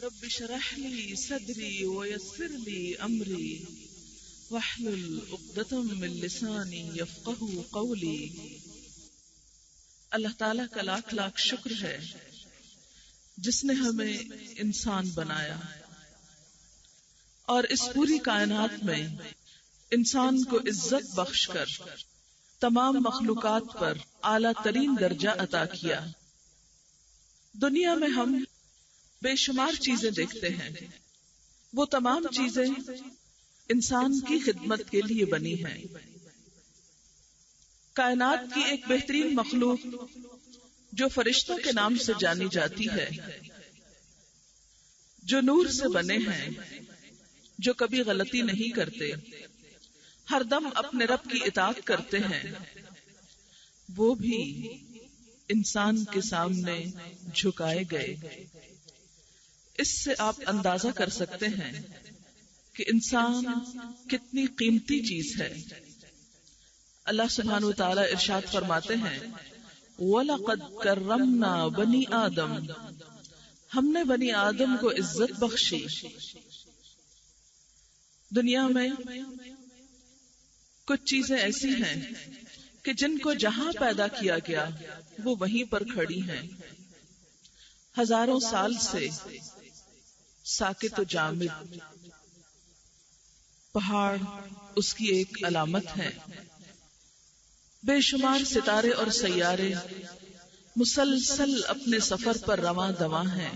رب اشرح لي صدري ويسر لي امري واحلل عقدۃ من لسانی یفقهوا قولی۔ اللہ تعالیٰ کا لاکھ لاکھ شکر ہے جس نے ہمیں انسان بنایا اور اس پوری کائنات میں انسان کو عزت بخش کر تمام مخلوقات پر اعلیٰ ترین درجہ عطا کیا۔ دنیا میں ہم بے شمار چیزیں دیکھتے ہیں، وہ تمام چیزیں انسان کی خدمت کے لیے بنی ہیں۔ کائنات کی ایک بہترین مخلوق جو فرشتوں کے نام سے جانی جاتی ہے، جو نور سے بنے ہیں، جو کبھی غلطی نہیں کرتے، ہر دم اپنے رب کی اطاعت کرتے ہیں، وہ بھی انسان کے سامنے جھکائے گئے۔ اس سے آپ اندازہ کر سکتے ہیں کہ انسان کتنی قیمتی چیز ہے۔ اللہ سبحانہ وتعالی ارشاد فرماتے ہیں وَلَقَدْ كَرَّمْنَا بَنِي آدم، ہم نے بنی آدم کو عزت بخشی۔ دنیا میں کچھ چیزیں ایسی ہیں کہ جن کو جہاں پیدا کیا گیا وہ وہیں پر کھڑی ہیں، ہزاروں سال سے ساکت و جامد۔ پہاڑ اس کی ایک علامت ہے، بے شمار ستارے اور سیارے مسلسل اپنے سفر پر رواں دواں ہیں،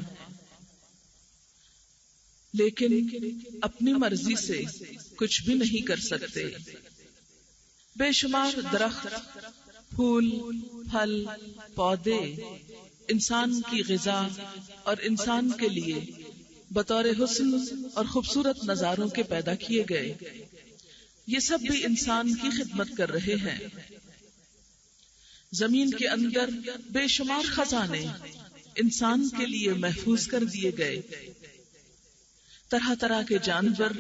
لیکن اپنی مرضی سے کچھ بھی نہیں کر سکتے۔ بے شمار درخت، پھول، پھل، پودے انسان کی غذا اور انسان کے لیے بطور حسن اور خوبصورت نظاروں کے پیدا کیے گئے، یہ سب بھی انسان کی خدمت کر رہے ہیں۔ زمین کے اندر بے شمار خزانے انسان کے لیے محفوظ کر دیے گئے، طرح طرح کے جانور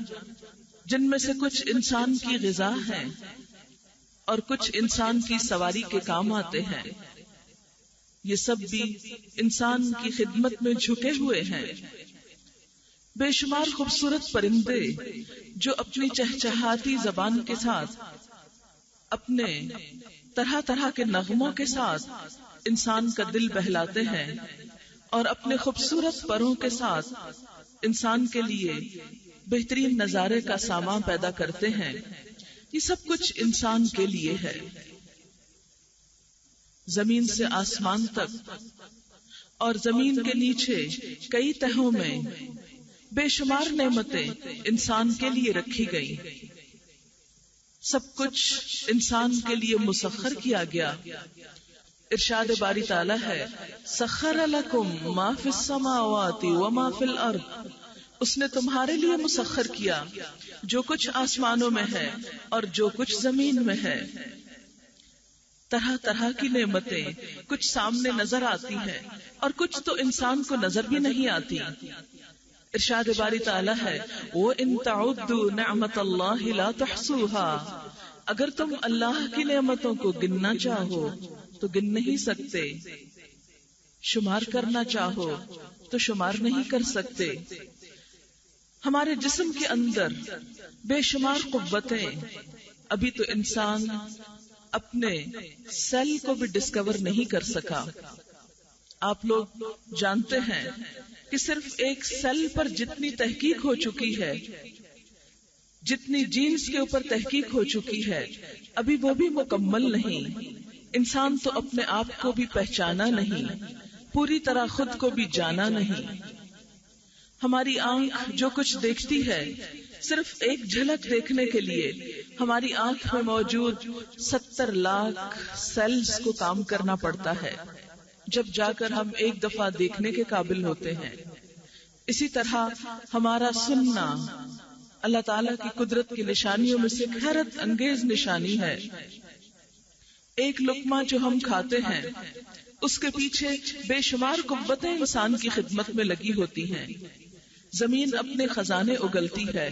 جن میں سے کچھ انسان کی غذا ہیں اور کچھ انسان کی سواری کے کام آتے ہیں، یہ سب بھی انسان کی خدمت میں جھکے ہوئے ہیں۔ بے شمار خوبصورت پرندے جو اپنی چہچہاتی زبان کے ساتھ، اپنے طرح طرح کے نغموں کے ساتھ انسان کا دل بہلاتے ہیں اور اپنے خوبصورت پروں کے ساتھ انسان کے لیے بہترین نظارے کا سامان پیدا کرتے ہیں، یہ سب کچھ انسان کے لیے ہے۔ زمین سے آسمان تک اور زمین کے نیچے کئی تہوں میں بے شمار نعمتیں انسان کے لیے رکھی گئی، سب کچھ انسان کے لیے مسخر کیا گیا۔ ارشاد باری تعالی ہے سخر لکم ما فی السماوات وما فی الارض، اس نے تمہارے لیے مسخر کیا جو کچھ آسمانوں میں ہے اور جو کچھ زمین میں ہے۔ طرح طرح کی نعمتیں کچھ سامنے نظر آتی ہیں اور کچھ تو انسان کو نظر بھی نہیں آتی۔ ارشاد باری تعالی ہے وَإِن تَعُدُّوا نِعْمَةَ اللَّهِ لَا تُحْصُوهَا، اگر تم اللہ کی نعمتوں کو گننا چاہو تو گن نہیں سکتے، شمار کرنا چاہو تو شمار نہیں کر سکتے۔ ہمارے جسم کے اندر بے شمار قوتیں، ابھی تو انسان اپنے سیل کو بھی ڈسکور نہیں کر سکا۔ آپ لوگ جانتے ہیں کہ صرف ایک سیل پر جتنی تحقیق ہو چکی ہے، جتنی جینز کے اوپر تحقیق ہو چکی ہے، ابھی وہ بھی مکمل نہیں۔ انسان تو اپنے آپ کو بھی پہچانا نہیں، پوری طرح خود کو بھی جانا نہیں۔ ہماری آنکھ جو کچھ دیکھتی ہے، صرف ایک جھلک دیکھنے کے لیے ہماری آنکھ میں موجود 70 لاکھ سیلز کو کام کرنا پڑتا ہے، جب جا کر ہم ایک دفعہ دیکھنے کے قابل ہوتے ہیں۔ اسی طرح ہمارا سننا اللہ تعالیٰ کی قدرت کی نشانیوں میں سے ایک حیرت انگیز نشانی ہے۔ ایک لقمہ جو ہم کھاتے ہیں اس کے پیچھے بے شمار قوتیں انسان کی خدمت میں لگی ہوتی ہیں۔ زمین اپنے خزانے اگلتی ہے،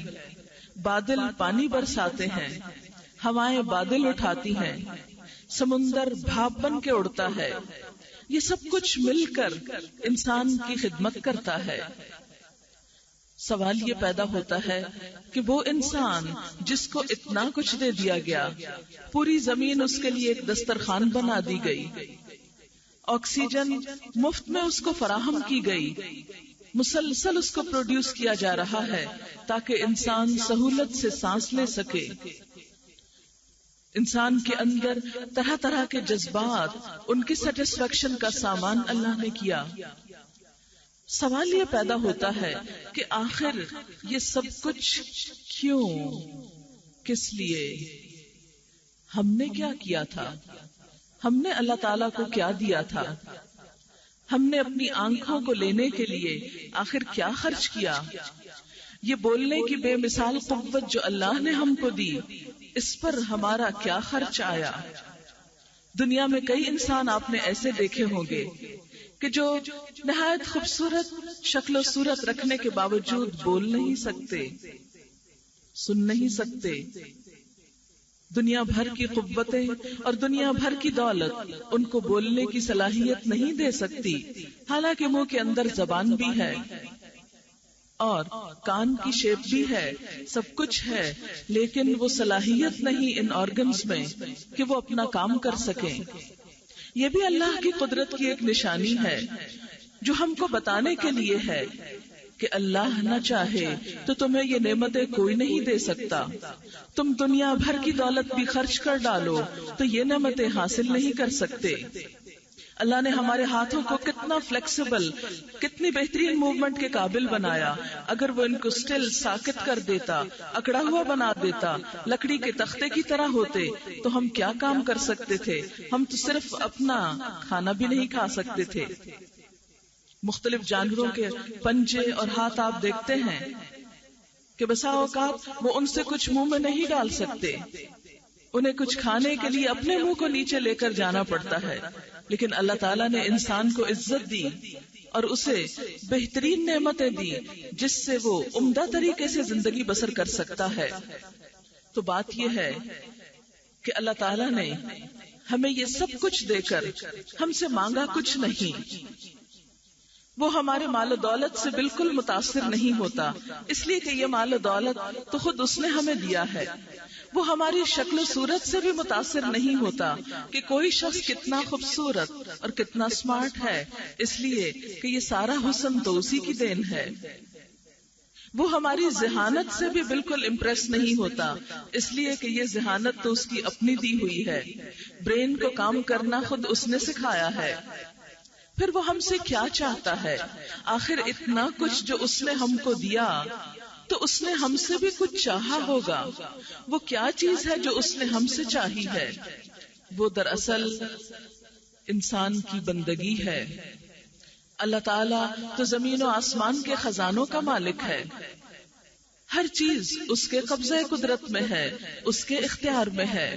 بادل پانی برساتے ہیں، ہوائیں بادل اٹھاتی ہیں، سمندر بھاپ بن کے اڑتا ہے، یہ سب کچھ مل کر انسان کی خدمت کرتا ہے۔ سوال یہ پیدا ہوتا ہے کہ وہ انسان جس کو اتنا کچھ دے دیا گیا، پوری زمین اس کے لیے ایک دسترخوان بنا دی گئی، آکسیجن مفت میں اس کو فراہم کی گئی، مسلسل اس کو پروڈیوس کیا جا رہا ہے تاکہ انسان سہولت سے سانس لے سکے، انسان کے اندر طرح طرح کے جذبات، ان کی سیٹسفیکشن کا سامان اللہ نے کیا۔ سوال یہ پیدا ہوتا ہے کہ آخر یہ سب کچھ کیوں، کس لیے؟ ہم نے کیا کیا تھا؟ ہم نے اللہ تعالیٰ کو کیا دیا تھا؟ ہم نے اپنی آنکھوں کو لینے کے لیے آخر کیا خرچ کیا؟ یہ بولنے کی بے مثال قوت جو اللہ نے ہم کو دی، اس پر ہمارا کیا خرچ آیا؟ دنیا میں کئی انسان آپ نے ایسے دیکھے ہوں گے کہ جو نہایت خوبصورت شکل و صورت رکھنے کے باوجود بول نہیں سکتے، سن نہیں سکتے، دنیا بھر کی قوتیں اور دنیا بھر کی دولت ان کو بولنے کی صلاحیت نہیں دے سکتی، حالانکہ منہ کے اندر زبان بھی ہے اور کان کی شیپ بھی ہے، سب کچھ ہے، لیکن وہ صلاحیت نہیں ان آرگنز میں کہ وہ اپنا کام کر سکیں۔ یہ بھی اللہ کی قدرت کی ایک نشانی ہے جو ہم کو بتانے کے لیے ہے کہ اللہ نہ چاہے تو تمہیں یہ نعمتیں کوئی نہیں دے سکتا، تم دنیا بھر کی دولت بھی خرچ کر ڈالو تو یہ نعمتیں حاصل نہیں کر سکتے۔ اللہ نے ہمارے ہاتھوں کو کتنا فلیکسیبل، کتنی بہترین موومنٹ کے قابل بنایا، اگر وہ ان کو سٹل ساکت کر دیتا، اکڑا ہوا بنا دیتا، لکڑی کے تختے کی طرح ہوتے تو ہم کیا کام کر سکتے تھے؟ ہم تو صرف اپنا کھانا بھی نہیں کھا سکتے تھے۔ مختلف جانوروں کے پنجے اور ہاتھ آپ دیکھتے ہیں کہ بسا اوقات وہ ان سے کچھ منہ میں نہیں ڈال سکتے، انہیں کچھ کھانے کے لیے اپنے منہ کو نیچے لے کر جانا پڑتا ہے، لیکن اللہ تعالیٰ نے انسان کو عزت دی اور اسے بہترین نعمتیں دی جس سے وہ عمدہ طریقے سے زندگی بسر کر سکتا ہے۔ تو بات یہ ہے کہ اللہ تعالیٰ نے ہمیں یہ سب کچھ دے کر ہم سے مانگا کچھ نہیں، وہ ہمارے مال و دولت سے بالکل متاثر نہیں ہوتا، اس لیے کہ یہ مال و دولت تو خود اس نے ہمیں دیا ہے۔ وہ ہماری شکل و صورت سے بھی متاثر نہیں ہوتا کہ کوئی شخص کتنا خوبصورت اور کتنا سمارٹ ہے، اس لیے کہ یہ سارا حسن تو اسی کی دین ہے۔ وہ ہماری ذہانت سے بھی بالکل امپریس نہیں ہوتا، اس لیے کہ یہ ذہانت تو اس کی اپنی دی ہوئی ہے، برین کو کام کرنا خود اس نے سکھایا ہے۔ پھر وہ ہم سے کیا چاہتا ہے؟ آخر اتنا کچھ جو اس نے ہم کو دیا تو اس نے ہم سے بھی کچھ چاہا ہوگا۔ وہ کیا چیز ہے جو اس نے ہم سے چاہی ہے؟ وہ دراصل انسان کی بندگی ہے۔ اللہ تعالیٰ تو زمین و آسمان کے خزانوں کا مالک ہے، ہر چیز اس کے قبضہ قدرت میں ہے، اس کے اختیار میں ہے،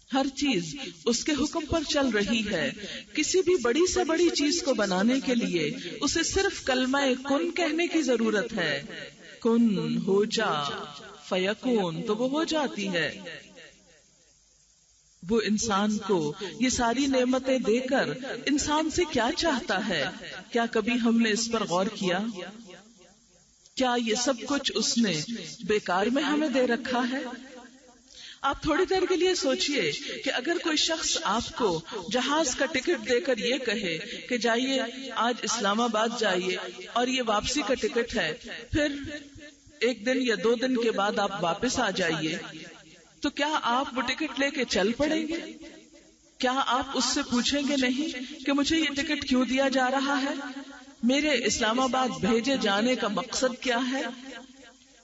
ہر چیز اس کے حکم پر چل رہی ہے۔ کسی بھی بڑی سے بڑی چیز کو بنانے کے لیے اسے صرف کلمہ کن کہنے کی ضرورت ہے، کن ہو جا فیکون، تو وہ ہو جاتی ہے۔ وہ انسان کو یہ ساری نعمتیں دے کر انسان سے کیا چاہتا ہے؟ کیا کبھی ہم نے اس پر غور کیا؟ کیا یہ سب کچھ اس نے بیکار میں ہمیں دے رکھا ہے؟ آپ تھوڑی دیر کے لیے سوچئے کہ اگر کوئی شخص آپ کو جہاز کا ٹکٹ دے کر یہ کہے کہ جائیے آج اسلام آباد جائیے اور یہ واپسی کا ٹکٹ ہے، پھر 1 دن یا 2 دن کے بعد آپ واپس آ جائیے، تو کیا آپ وہ ٹکٹ لے کے چل پڑیں گے؟ کیا آپ اس سے پوچھیں گے نہیں کہ مجھے یہ ٹکٹ کیوں دیا جا رہا ہے؟ میرے اسلام آباد بھیجے جانے کا مقصد کیا ہے؟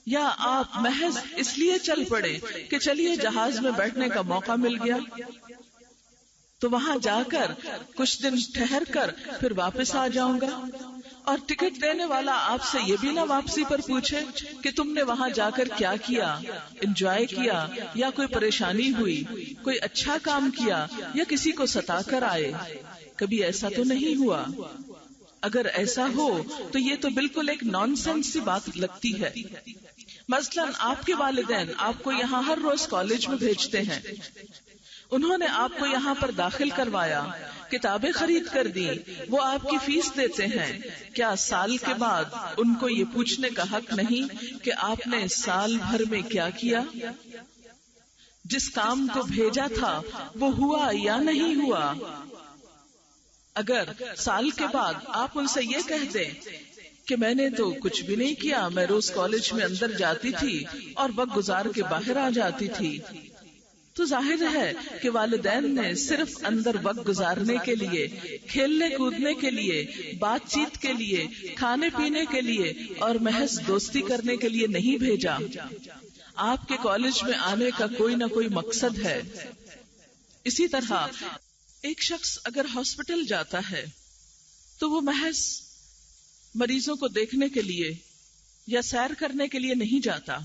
یا آپ محض اس لیے چل پڑے کہ چلیے جہاز میں بیٹھنے کا موقع مل گیا تو وہاں جا کر کچھ دن ٹھہر کر پھر واپس آ جاؤں گا؟ اور ٹکٹ دینے والا آپ سے یہ بھی نہ واپسی پر پوچھے کہ تم نے وہاں جا کر کیا کیا، انجوائے کیا یا کوئی پریشانی ہوئی، کوئی اچھا کام کیا یا کسی کو ستا کر آئے؟ کبھی ایسا تو نہیں ہوا۔ اگر ایسا ہو تو یہ تو بالکل ایک نان سینس سی بات لگتی ہے۔ مثلاً آپ کے والدین آپ کو یہاں ہر روز کالج میں بھیجتے ہیں، انہوں نے آپ کو یہاں پر داخل کروایا، کتابیں خرید کر دی، وہ آپ کی فیس دیتے ہیں، کیا سال کے بعد ان کو یہ پوچھنے کا حق نہیں کہ آپ نے سال بھر میں کیا کیا؟ جس کام کو بھیجا تھا وہ ہوا یا نہیں ہوا؟ اگر سال کے بعد آپ ان سے یہ کہہ دیں کہ میں نے تو کچھ بھی نہیں کیا، میں روز کالج میں اندر جاتی تھی اور وقت گزار کے باہر آ جاتی تھی، تو ظاہر ہے کہ والدین نے صرف اندر وقت گزارنے کے لیے، کھیلنے کودنے کے لیے، بات چیت کے لیے، کھانے پینے کے لیے اور محض دوستی کرنے کے لیے نہیں بھیجا۔ آپ کے کالج میں آنے کا کوئی نہ کوئی مقصد ہے۔ اسی طرح ایک شخص اگر ہاسپٹل جاتا ہے تو وہ محض مریضوں کو دیکھنے کے لیے یا سیر کرنے کے لیے نہیں جاتا،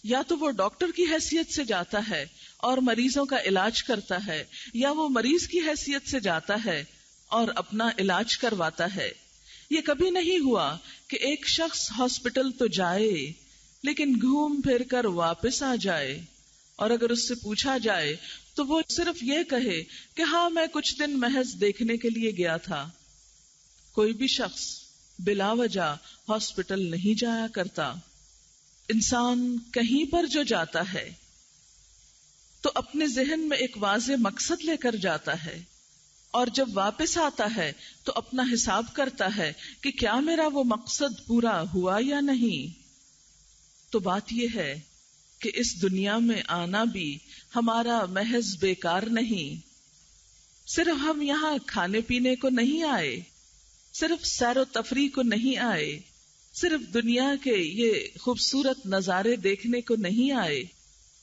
یا تو وہ ڈاکٹر کی حیثیت سے جاتا ہے اور مریضوں کا علاج کرتا ہے، یا وہ مریض کی حیثیت سے جاتا ہے اور اپنا علاج کرواتا ہے۔ یہ کبھی نہیں ہوا کہ ایک شخص ہاسپٹل تو جائے لیکن گھوم پھر کر واپس آ جائے، اور اگر اس سے پوچھا جائے تو وہ صرف یہ کہے کہ ہاں میں کچھ دن محض دیکھنے کے لیے گیا تھا۔ کوئی بھی شخص بلا وجہ ہاسپٹل نہیں جایا کرتا۔ انسان کہیں پر جو جاتا ہے تو اپنے ذہن میں ایک واضح مقصد لے کر جاتا ہے، اور جب واپس آتا ہے تو اپنا حساب کرتا ہے کہ کیا میرا وہ مقصد پورا ہوا یا نہیں۔ تو بات یہ ہے کہ اس دنیا میں آنا بھی ہمارا محض بیکار نہیں۔ صرف ہم یہاں کھانے پینے کو نہیں آئے، صرف سیر و تفریح کو نہیں آئے، صرف دنیا کے یہ خوبصورت نظارے دیکھنے کو نہیں آئے،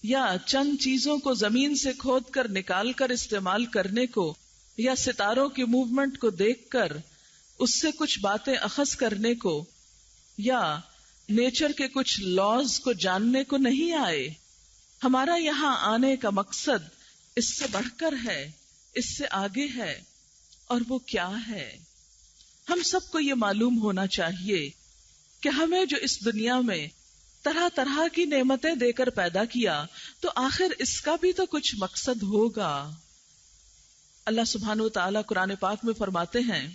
یا چند چیزوں کو زمین سے کھود کر نکال کر استعمال کرنے کو، یا ستاروں کی موومنٹ کو دیکھ کر اس سے کچھ باتیں اخذ کرنے کو، یا نیچر کے کچھ لاز کو جاننے کو نہیں آئے۔ ہمارا یہاں آنے کا مقصد اس سے بڑھ کر ہے، اس سے آگے ہے، اور وہ کیا ہے؟ ہم سب کو یہ معلوم ہونا چاہیے کہ ہمیں جو اس دنیا میں طرح طرح کی نعمتیں دے کر پیدا کیا، تو آخر اس کا بھی تو کچھ مقصد ہوگا۔ اللہ سبحانہ وتعالی قرآن پاک میں فرماتے ہیں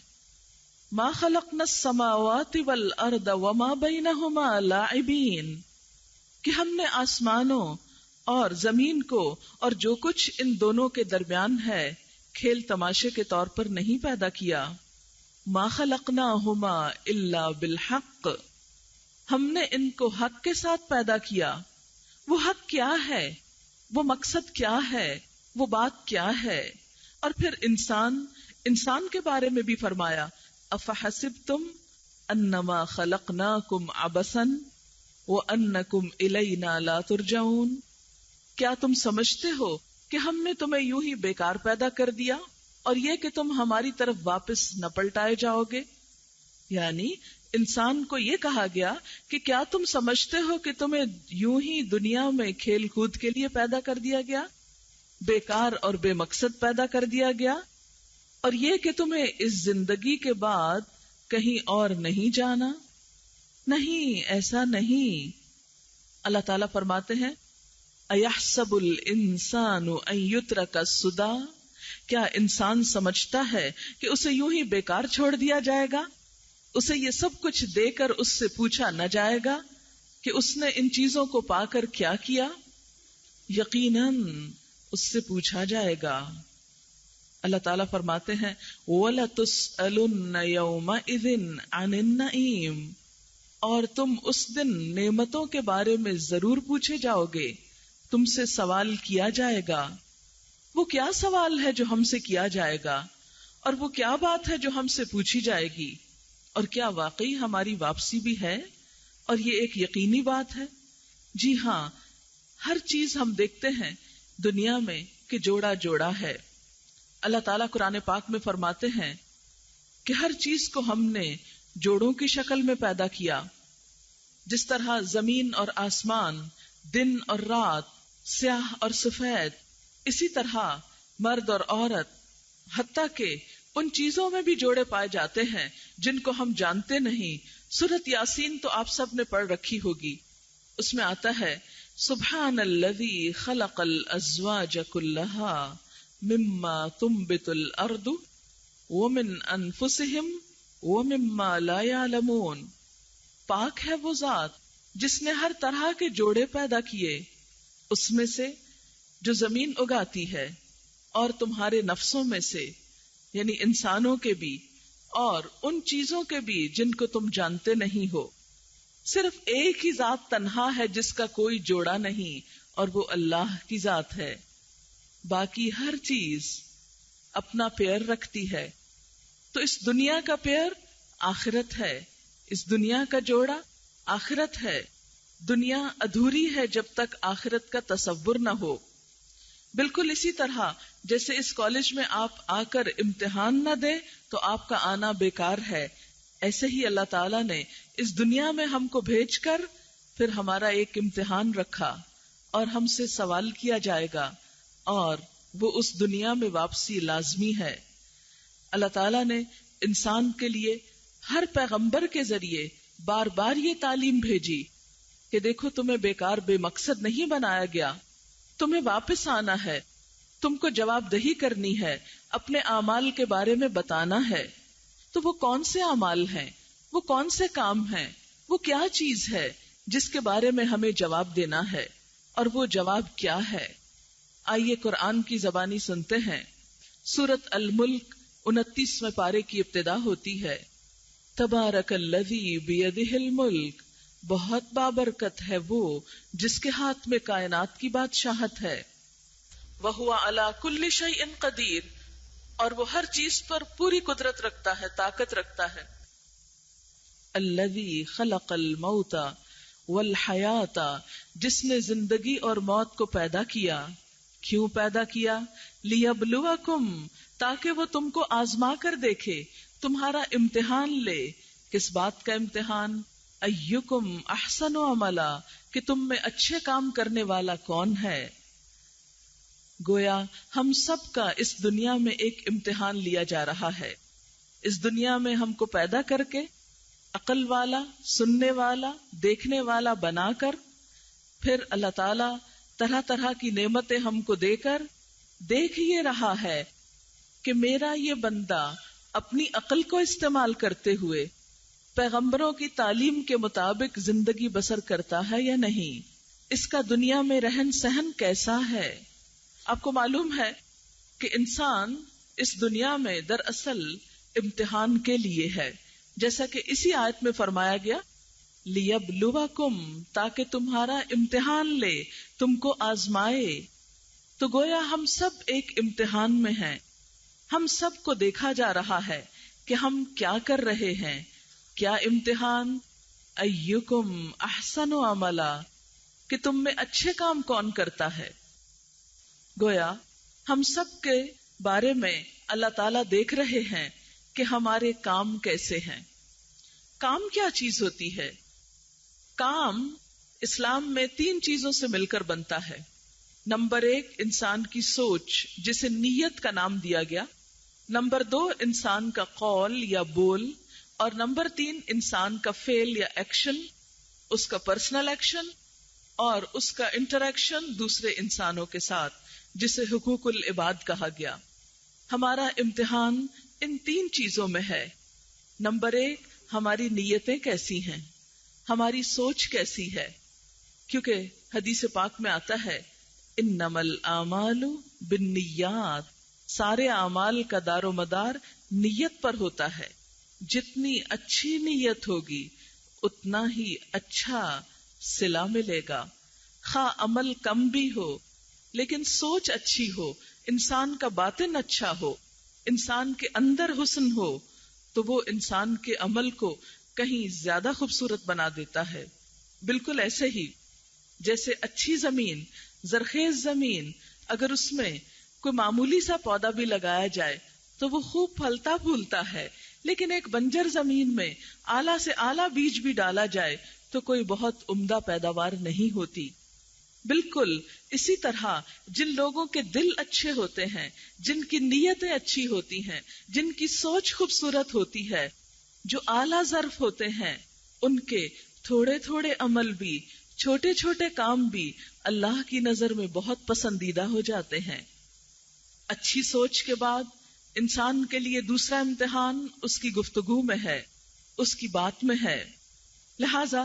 ما خلقنا السماوات والارض وما بینہما لاعبین، کہ ہم نے آسمانوں اور زمین کو اور جو کچھ ان دونوں کے درمیان ہے کھیل تماشے کے طور پر نہیں پیدا کیا۔ ما خلقناہما الا بالحق، ہم نے ان کو حق کے ساتھ پیدا کیا۔ وہ حق کیا ہے؟ وہ مقصد کیا ہے؟ وہ بات کیا ہے؟ اور پھر انسان کے بارے میں بھی فرمایا افحسبتم انما خلقناکم عبثا وانکم الینا لا ترجعون، کیا تم سمجھتے ہو کہ ہم نے تمہیں یوں ہی بیکار پیدا کر دیا اور یہ کہ تم ہماری طرف واپس نہ پلٹائے جاؤ گے؟ یعنی انسان کو یہ کہا گیا کہ کیا تم سمجھتے ہو کہ تمہیں یوں ہی دنیا میں کھیل کود کے لیے پیدا کر دیا گیا، بیکار اور بے مقصد پیدا کر دیا گیا، اور یہ کہ تمہیں اس زندگی کے بعد کہیں اور نہیں جانا؟ نہیں، ایسا نہیں۔ اللہ تعالیٰ فرماتے ہیں اَيَحْسَبُ الْإِنسَانُ أَن يُتْرَكَ سُدًى، کیا انسان سمجھتا ہے کہ اسے یوں ہی بیکار چھوڑ دیا جائے گا؟ اسے یہ سب کچھ دے کر اس سے پوچھا نہ جائے گا کہ اس نے ان چیزوں کو پا کر کیا کیا؟ یقیناً اس سے پوچھا جائے گا۔ اللہ تعالیٰ فرماتے ہیں وَلَتُسْأَلُنَّ يَوْمَئِذٍ عَنِ النَّعِيمِ، اور تم اس دن نعمتوں کے بارے میں ضرور پوچھے جاؤ گے، تم سے سوال کیا جائے گا۔ وہ کیا سوال ہے جو ہم سے کیا جائے گا، اور وہ کیا بات ہے جو ہم سے پوچھی جائے گی، اور کیا واقعی ہماری واپسی بھی ہے؟ اور یہ ایک یقینی بات ہے۔ جی ہاں، ہر چیز ہم دیکھتے ہیں دنیا میں کہ جوڑا جوڑا ہے۔ اللہ تعالیٰ قرآن پاک میں فرماتے ہیں کہ ہر چیز کو ہم نے جوڑوں کی شکل میں پیدا کیا، جس طرح زمین اور آسمان، دن اور رات، سیاہ اور سفید، اسی طرح مرد اور عورت، حتیٰ کہ ان چیزوں میں بھی جوڑے پائے جاتے ہیں جن کو ہم جانتے نہیں۔ سورۃ یاسین تو آپ سب نے پڑھ رکھی ہوگی، اس میں آتا ہے سبحان الذی خلق الازواج کلھا مما تنبت الارض ومن انفسہم ومما لا یعلمون، پاک ہے وہ ذات جس نے ہر طرح کے جوڑے پیدا کیے، اس میں سے جو زمین اگاتی ہے، اور تمہارے نفسوں میں سے یعنی انسانوں کے بھی، اور ان چیزوں کے بھی جن کو تم جانتے نہیں ہو۔ صرف ایک ہی ذات تنہا ہے جس کا کوئی جوڑا نہیں، اور وہ اللہ کی ذات ہے۔ باقی ہر چیز اپنا پیئر رکھتی ہے۔ تو اس دنیا کا پیئر آخرت ہے، اس دنیا کا جوڑا آخرت ہے۔ دنیا ادھوری ہے جب تک آخرت کا تصور نہ ہو۔ بالکل اسی طرح جیسے اس کالج میں آپ آ کر امتحان نہ دیں تو آپ کا آنا بیکار ہے، ایسے ہی اللہ تعالیٰ نے اس دنیا میں ہم کو بھیج کر پھر ہمارا ایک امتحان رکھا، اور ہم سے سوال کیا جائے گا، اور وہ اس دنیا میں واپسی لازمی ہے۔ اللہ تعالیٰ نے انسان کے لیے ہر پیغمبر کے ذریعے بار بار یہ تعلیم بھیجی کہ دیکھو تمہیں بیکار بے مقصد نہیں بنایا گیا، تمہیں واپس آنا ہے، تم کو جواب دہی کرنی ہے، اپنے اعمال کے بارے میں بتانا ہے۔ تو وہ کون سے اعمال ہیں، وہ کون سے کام ہیں، وہ کیا چیز ہے جس کے بارے میں ہمیں جواب دینا ہے، اور وہ جواب کیا ہے؟ آئیے قرآن کی زبانی سنتے ہیں۔ سورۃ الملک 29ویں پارے کی ابتدا ہوتی ہے، تبارک الذی بیدہ الملک، بہت بابرکت ہے وہ جس کے ہاتھ میں کائنات کی بادشاہت ہے، وہو علی کل شیء قدیر، اور وہ ہر چیز پر پوری قدرت رکھتا ہے، طاقت رکھتا ہے۔ الذی خلق الموت والحیات، جس نے زندگی اور موت کو پیدا کیا۔ کیوں پیدا کیا؟ لیبلوکم، تاکہ وہ تم کو آزما کر دیکھے، تمہارا امتحان لے۔ کس بات کا امتحان؟ ایکم احسن عملا، کہ تم میں اچھے کام کرنے والا کون ہے۔ گویا ہم سب کا اس دنیا میں ایک امتحان لیا جا رہا ہے۔ اس دنیا میں ہم کو پیدا کر کے عقل والا، سننے والا، دیکھنے والا بنا کر، پھر اللہ تعالی طرح طرح کی نعمتیں ہم کو دے کر دیکھ یہ رہا ہے کہ میرا یہ بندہ اپنی عقل کو استعمال کرتے ہوئے پیغمبروں کی تعلیم کے مطابق زندگی بسر کرتا ہے یا نہیں، اس کا دنیا میں رہن سہن کیسا ہے۔ آپ کو معلوم ہے کہ انسان اس دنیا میں دراصل امتحان کے لیے ہے، جیسا کہ اسی آیت میں فرمایا گیا، لیبلوکم، تاکہ تمہارا امتحان لے، تم کو آزمائے۔ تو گویا ہم سب ایک امتحان میں ہیں، ہم سب کو دیکھا جا رہا ہے کہ ہم کیا کر رہے ہیں۔ کیا امتحان؟ ایکم احسن عملا، کہ تم میں اچھے کام کون کرتا ہے۔ گویا ہم سب کے بارے میں اللہ تعالیٰ دیکھ رہے ہیں کہ ہمارے کام کیسے ہیں۔ کام کیا چیز ہوتی ہے؟ کام اسلام میں 3 چیزوں سے مل کر بنتا ہے۔ نمبر 1 انسان کی سوچ، جسے نیت کا نام دیا گیا۔ نمبر 2 انسان کا قول یا بول، اور نمبر 3 انسان کا فعل یا ایکشن، اس کا پرسنل ایکشن اور اس کا انٹریکشن دوسرے انسانوں کے ساتھ، جسے حقوق العباد کہا گیا۔ ہمارا امتحان ان 3 چیزوں میں ہے۔ نمبر 1 ہماری نیتیں کیسی ہیں، ہماری سوچ کیسی ہے، کیونکہ حدیث پاک میں آتا ہے انما الاعمال بالنیات، سارے اعمال کا دار و مدار نیت پر ہوتا ہے۔ جتنی اچھی نیت ہوگی اتنا ہی اچھا صلہ ملے گا، خواہ عمل کم بھی ہو لیکن سوچ اچھی ہو، انسان کا باطن اچھا ہو، انسان کے اندر حسن ہو، تو وہ انسان کے عمل کو کہیں زیادہ خوبصورت بنا دیتا ہے۔ بالکل ایسے ہی جیسے اچھی زمین، زرخیز زمین، اگر اس میں کوئی معمولی سا پودا بھی لگایا جائے تو وہ خوب پھلتا پھولتا ہے، لیکن ایک بنجر زمین میں اعلیٰ سے اعلیٰ بیج بھی ڈالا جائے تو کوئی بہت عمدہ پیداوار نہیں ہوتی۔ بالکل اسی طرح جن لوگوں کے دل اچھے ہوتے ہیں، جن کی نیتیں اچھی ہوتی ہیں، جن کی سوچ خوبصورت ہوتی ہے، جو اعلیٰ ظرف ہوتے ہیں، ان کے تھوڑے تھوڑے عمل بھی، چھوٹے چھوٹے کام بھی اللہ کی نظر میں بہت پسندیدہ ہو جاتے ہیں۔ اچھی سوچ کے بعد انسان کے لیے دوسرا امتحان اس کی گفتگو میں ہے، اس کی بات میں ہے. لہذا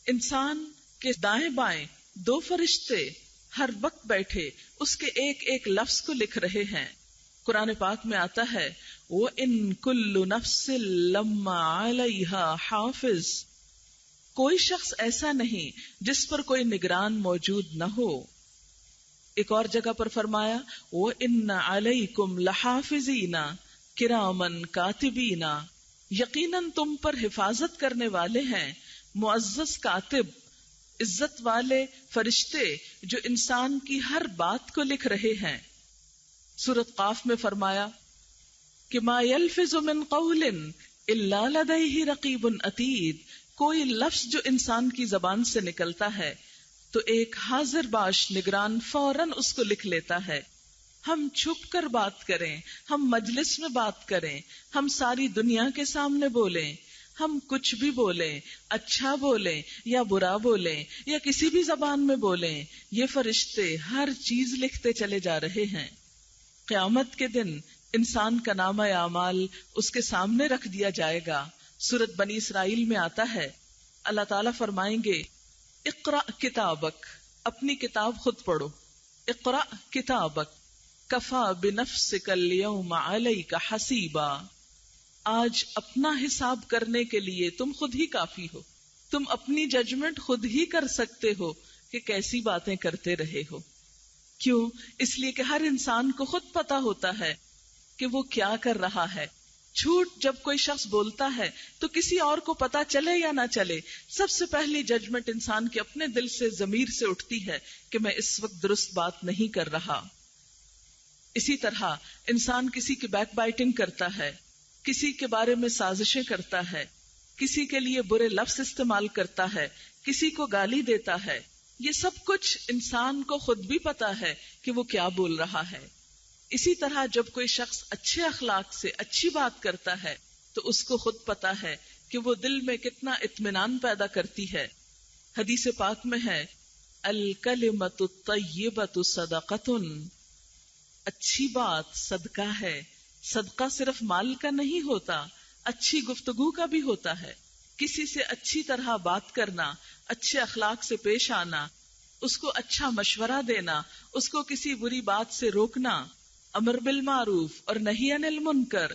انسان کے دائیں بائیں 2 فرشتے ہر وقت بیٹھے اس کے ایک ایک لفظ کو لکھ رہے ہیں. قرآن پاک میں آتا ہے وَإِن كُلُّ نَفْسٍ لَمَّا عَلَيْهَا حَافِظٌ، کوئی شخص ایسا نہیں جس پر کوئی نگران موجود نہ ہو. ایک اور جگہ پر فرمایا وَإِنَّ عَلَيْكُمْ لَحَافِظِينَ كِرَامًا كَاتِبِينَ، یقیناً تم پر حفاظت کرنے والے ہیں معزز کاتب، عزت والے فرشتے جو انسان کی ہر بات کو لکھ رہے ہیں. سورۃ قاف میں فرمایا کہ ما یلفظ من قول الا لدیہ رقیب عتید، کوئی لفظ جو انسان کی زبان سے نکلتا ہے تو ایک حاضر باش نگران فوراً اس کو لکھ لیتا ہے. ہم چھپ کر بات کریں، ہم مجلس میں بات کریں، ہم ساری دنیا کے سامنے بولیں، ہم کچھ بھی بولیں، اچھا بولیں یا برا بولیں یا کسی بھی زبان میں بولیں، یہ فرشتے ہر چیز لکھتے چلے جا رہے ہیں. قیامت کے دن انسان کا نامہ اعمال اس کے سامنے رکھ دیا جائے گا. سورۃ بنی اسرائیل میں آتا ہے اللہ تعالیٰ فرمائیں گے اقرأ کتابک، اپنی کتاب خود پڑھو. اقرأ کتابک کفا بنفسک اليوم علیک حسیبا، آج اپنا حساب کرنے کے لیے تم خود ہی کافی ہو. تم اپنی ججمنٹ خود ہی کر سکتے ہو کہ کیسی باتیں کرتے رہے ہو. کیوں؟ اس لیے کہ ہر انسان کو خود پتا ہوتا ہے کہ وہ کیا کر رہا ہے. جھوٹ جب کوئی شخص بولتا ہے تو کسی اور کو پتا چلے یا نہ چلے، سب سے پہلی ججمنٹ انسان کے اپنے دل سے، ضمیر سے اٹھتی ہے کہ میں اس وقت درست بات نہیں کر رہا. اسی طرح انسان کسی کی بیک بائٹنگ کرتا ہے، کسی کے بارے میں سازشیں کرتا ہے، کسی کے لیے برے لفظ استعمال کرتا ہے، کسی کو گالی دیتا ہے. یہ سب کچھ انسان کو خود بھی پتا ہے کہ وہ کیا بول رہا ہے. اسی طرح جب کوئی شخص اچھے اخلاق سے اچھی بات کرتا ہے تو اس کو خود پتا ہے کہ وہ دل میں کتنا اطمینان پیدا کرتی ہے. حدیث پاک میں ہے الکلمۃ الطیبۃ صدقۃ، اچھی بات صدقہ ہے. صدقہ صرف مال کا نہیں ہوتا، اچھی گفتگو کا بھی ہوتا ہے. کسی سے اچھی طرح بات کرنا، اچھے اخلاق سے پیش آنا، اس کو اچھا مشورہ دینا، اس کو کسی بری بات سے روکنا، امر بالمعروف اور نہی عن المنکر،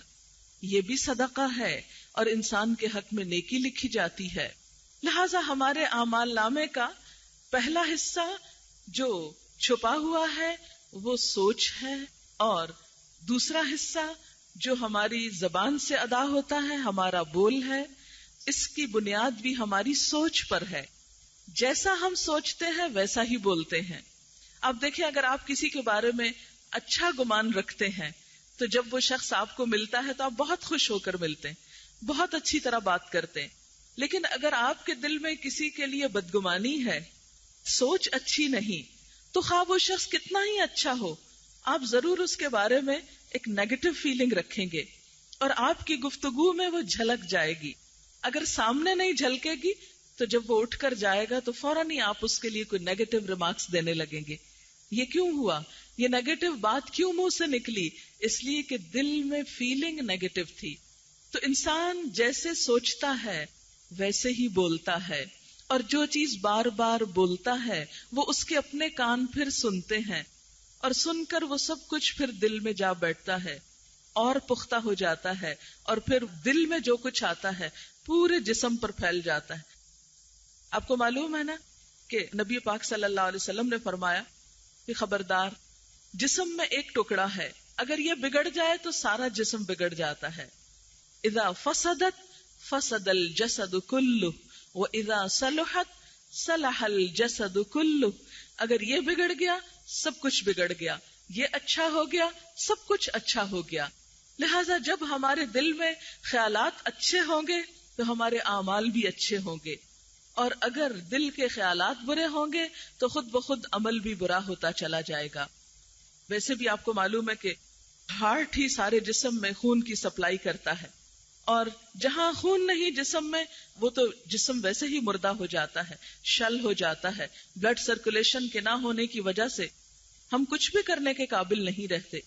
یہ بھی صدقہ ہے اور انسان کے حق میں نیکی لکھی جاتی ہے. لہذا ہمارے اعمال نامے کا پہلا حصہ جو چھپا ہوا ہے وہ سوچ ہے، اور دوسرا حصہ جو ہماری زبان سے ادا ہوتا ہے، ہمارا بول ہے. اس کی بنیاد بھی ہماری سوچ پر ہے. جیسا ہم سوچتے ہیں ویسا ہی بولتے ہیں. آپ دیکھیں، اگر آپ کسی کے بارے میں اچھا گمان رکھتے ہیں تو جب وہ شخص آپ کو ملتا ہے تو آپ بہت خوش ہو کر ملتے ہیں، بہت اچھی طرح بات کرتے ہیں. لیکن اگر آپ کے دل میں کسی کے لیے بدگمانی ہے، سوچ اچھی نہیں، تو خواہ وہ شخص کتنا ہی اچھا ہو، آپ ضرور اس کے بارے میں ایک نیگیٹو فیلنگ رکھیں گے اور آپ کی گفتگو میں وہ جھلک جائے گی. اگر سامنے نہیں جھلکے گی تو جب وہ اٹھ کر جائے گا تو فوراً ہی آپ اس کے لیے کوئی نیگیٹو ریمارکس دینے لگیں گے. یہ کیوں ہوا؟ یہ نیگیٹو بات کیوں منہ سے نکلی؟ اس لیے کہ دل میں فیلنگ نیگیٹو تھی. تو انسان جیسے سوچتا ہے ویسے ہی بولتا ہے، اور جو چیز بار بار بولتا ہے وہ اس کے اپنے کان پھر سنتے ہیں، اور سن کر وہ سب کچھ پھر دل میں جا بیٹھتا ہے اور پختہ ہو جاتا ہے، اور پھر دل میں جو کچھ آتا ہے پورے جسم پر پھیل جاتا ہے. آپ کو معلوم ہے نا کہ نبی پاک صلی اللہ علیہ وسلم نے فرمایا کہ خبردار، جسم میں ایک ٹکڑا ہے، اگر یہ بگڑ جائے تو سارا جسم بگڑ جاتا ہے. اذا فسدت فسد الجسد کلہ واذا صلحت صلح الجسد کلہ، اگر یہ بگڑ گیا سب کچھ بگڑ گیا، یہ اچھا ہو گیا سب کچھ اچھا ہو گیا. لہذا جب ہمارے دل میں خیالات اچھے ہوں گے تو ہمارے اعمال بھی اچھے ہوں گے، اور اگر دل کے خیالات برے ہوں گے تو خود بخود عمل بھی برا ہوتا چلا جائے گا. ویسے بھی آپ کو معلوم ہے کہ ہارٹ ہی سارے جسم میں خون کی سپلائی کرتا ہے، اور جہاں خون نہیں جسم میں، وہ تو جسم ویسے ہی مردہ ہو جاتا ہے، شل ہو جاتا ہے. بلڈ سرکولیشن کے نہ ہونے کی وجہ سے ہم کچھ بھی کرنے کے قابل نہیں رہتے.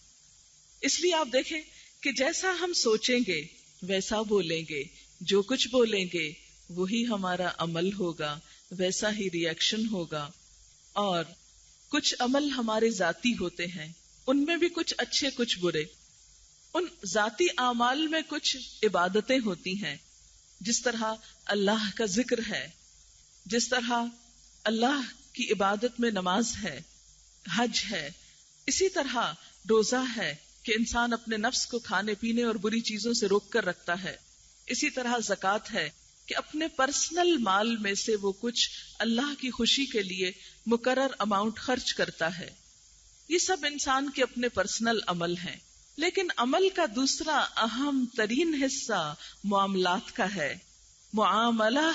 اس لیے آپ دیکھیں کہ جیسا ہم سوچیں گے ویسا بولیں گے، جو کچھ بولیں گے وہی ہمارا عمل ہوگا، ویسا ہی ری ایکشن ہوگا. اور کچھ عمل ہمارے ذاتی ہوتے ہیں، ان میں بھی کچھ اچھے کچھ برے. ان ذاتی اعمال میں کچھ عبادتیں ہوتی ہیں، جس طرح اللہ کا ذکر ہے، جس طرح اللہ کی عبادت میں نماز ہے، حج ہے، اسی طرح روزہ ہے کہ انسان اپنے نفس کو کھانے پینے اور بری چیزوں سے روک کر رکھتا ہے، اسی طرح زکوٰۃ ہے کہ اپنے پرسنل مال میں سے وہ کچھ اللہ کی خوشی کے لیے مقرر اماؤنٹ خرچ کرتا ہے. یہ سب انسان کے اپنے پرسنل عمل ہیں. لیکن عمل کا دوسرا اہم ترین حصہ معاملات کا ہے. معاملہ،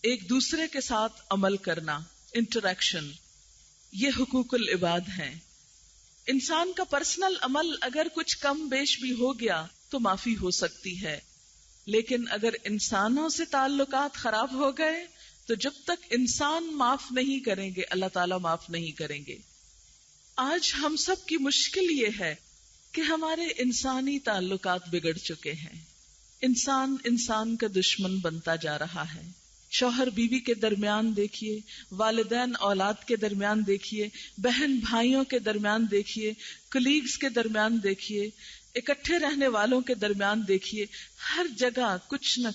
ایک دوسرے کے ساتھ عمل کرنا، انٹریکشن، یہ حقوق العباد ہیں. انسان کا پرسنل عمل اگر کچھ کم بیش بھی ہو گیا تو معافی ہو سکتی ہے، لیکن اگر انسانوں سے تعلقات خراب ہو گئے تو جب تک انسان معاف نہیں کریں گے اللہ تعالیٰ معاف نہیں کریں گے. آج ہم سب کی مشکل یہ ہے کہ ہمارے انسانی تعلقات بگڑ چکے ہیں. انسان کا دشمن بنتا جا رہا ہے. شوہر بیوی کے درمیان دیکھیے، والدین اولاد کے درمیان دیکھیے، بہن بھائیوں کے درمیان دیکھیے، کلیگز کے درمیان دیکھیے، اکٹھے رہنے والوں کے درمیان دیکھیے، ہر جگہ کچھ نہ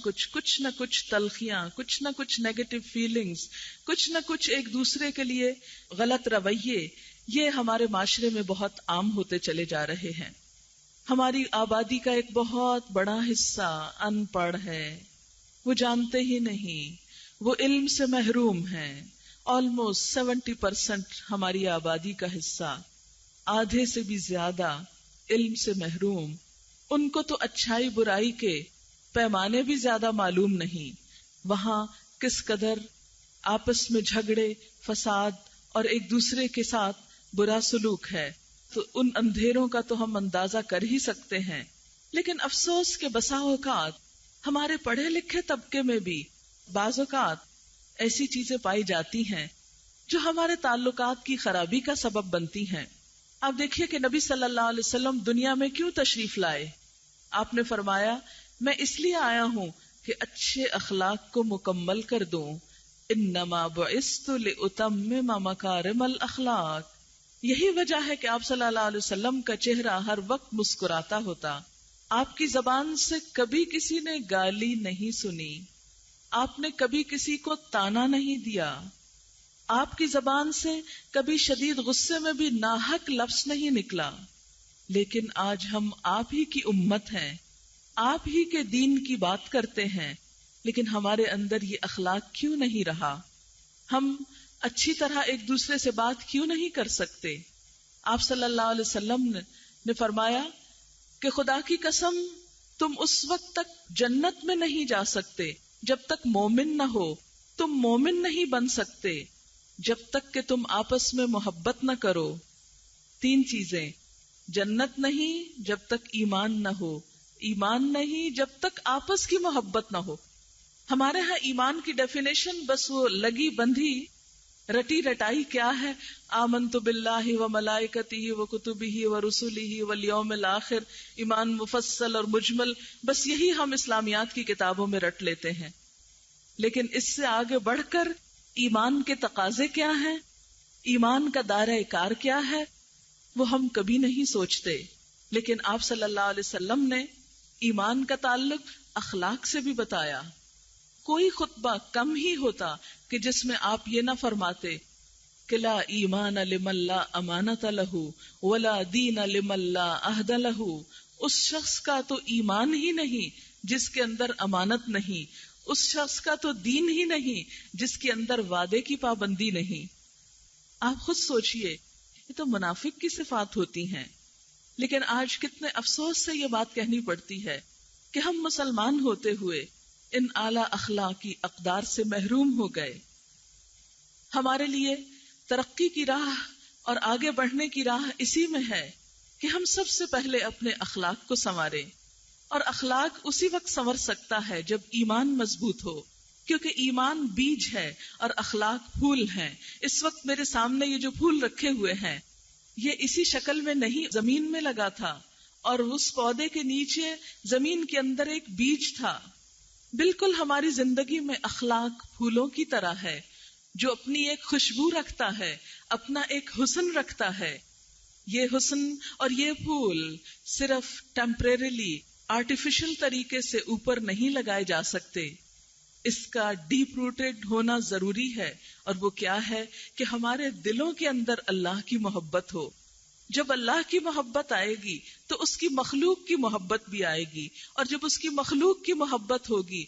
کچھ تلخیاں، کچھ نہ کچھ نیگیٹو فیلنگز، کچھ نہ کچھ ایک دوسرے کے لیے غلط رویے، یہ ہمارے معاشرے میں بہت عام ہوتے چلے جا رہے ہیں. ہماری آبادی کا ایک بہت بڑا حصہ ان پڑھ ہے، وہ جانتے ہی نہیں، وہ علم سے محروم ہیں. آلموسٹ 70% ہماری آبادی کا حصہ، آدھے سے بھی زیادہ علم سے محروم. ان کو تو اچھائی برائی کے پیمانے بھی زیادہ معلوم نہیں. وہاں کس قدر آپس میں جھگڑے، فساد اور ایک دوسرے کے ساتھ برا سلوک ہے، تو ان اندھیروں کا تو ہم اندازہ کر ہی سکتے ہیں. لیکن افسوس کہ بسا اوقات ہمارے پڑھے لکھے طبقے میں بھی بعض اوقات ایسی چیزیں پائی جاتی ہیں جو ہمارے تعلقات کی خرابی کا سبب بنتی ہیں. آپ دیکھیے کہ نبی صلی اللہ علیہ وسلم دنیا میں کیوں تشریف لائے. آپ نے فرمایا میں اس لیے آیا ہوں کہ اچھے اخلاق کو مکمل کر دوں. انما بعثت لاتمم مکارم الاخلاق. یہی وجہ ہے کہ آپ صلی اللہ علیہ وسلم کا چہرہ ہر وقت مسکراتا ہوتا. آپ کی زبان سے کبھی کسی نے گالی نہیں سنی، آپ نے کبھی کسی کو تانا نہیں دیا، آپ کی زبان سے کبھی شدید غصے میں بھی ناحق لفظ نہیں نکلا. لیکن آج ہم آپ ہی کی امت ہیں، آپ ہی کے دین کی بات کرتے ہیں، لیکن ہمارے اندر یہ اخلاق کیوں نہیں رہا؟ ہم اچھی طرح ایک دوسرے سے بات کیوں نہیں کر سکتے؟ آپ صلی اللہ علیہ وسلم نے فرمایا کہ خدا کی قسم تم اس وقت تک جنت میں نہیں جا سکتے جب تک مومن نہ ہو. تم مومن نہیں بن سکتے جب تک کہ تم آپس میں محبت نہ کرو. 3 چیزیں، جنت نہیں جب تک ایمان نہ ہو، ایمان نہیں جب تک آپس کی محبت نہ ہو. ہمارے ہاں ایمان کی ڈیفینیشن بس وہ لگی بندھی رٹی رٹائی کیا ہے، آمنت باللہ و ملائکتہ و کتبہ و رسلہ والیوم الآخر، ایمان مفصل اور مجمل، بس یہی ہم اسلامیات کی کتابوں میں رٹ لیتے ہیں. لیکن اس سے آگے بڑھ کر ایمان کے تقاضے کیا ہیں، ایمان کا دائرہ کار کیا ہے، وہ ہم کبھی نہیں سوچتے. لیکن آپ صلی اللہ علیہ وسلم نے ایمان کا تعلق اخلاق سے بھی بتایا. کوئی خطبہ کم ہی ہوتا کہ جس میں آپ یہ نہ فرماتے کہ لا ایمان لمن لا امانت لہ ولا دین لمن لا عہد لہ. اس شخص کا تو ایمان ہی نہیں جس کے اندر امانت نہیں، اس شخص کا تو دین ہی نہیں جس کے اندر وعدے کی پابندی نہیں. آپ خود سوچئے، یہ تو منافق کی صفات ہوتی ہیں. لیکن آج کتنے افسوس سے یہ بات کہنی پڑتی ہے کہ ہم مسلمان ہوتے ہوئے ان اعلیٰ اخلاقی اقدار سے محروم ہو گئے. ہمارے لیے ترقی کی راہ اور آگے بڑھنے کی راہ اسی میں ہے کہ ہم سب سے پہلے اپنے اخلاق کو سنواریں. اور اخلاق اسی وقت سنور سکتا ہے جب ایمان مضبوط ہو، کیونکہ ایمان بیج ہے اور اخلاق پھول ہیں. اس وقت میرے سامنے یہ جو پھول رکھے ہوئے ہیں یہ اسی شکل میں نہیں زمین میں لگا تھا اور اس پودے کے نیچے زمین کے اندر ایک بیج تھا. بالکل ہماری زندگی میں اخلاق پھولوں کی طرح ہے جو اپنی ایک خوشبو رکھتا ہے، اپنا ایک حسن رکھتا ہے. یہ حسن اور یہ پھول صرف ٹیمپریریلی آرٹیفیشل طریقے سے اوپر نہیں لگائے جا سکتے. اس کا ڈیپ روٹڈ ہونا ضروری ہے، اور وہ کیا ہے کہ ہمارے دلوں کے اندر اللہ کی محبت ہو. جب اللہ کی محبت آئے گی تو اس کی مخلوق کی محبت بھی آئے گی، اور جب اس کی مخلوق کی محبت ہوگی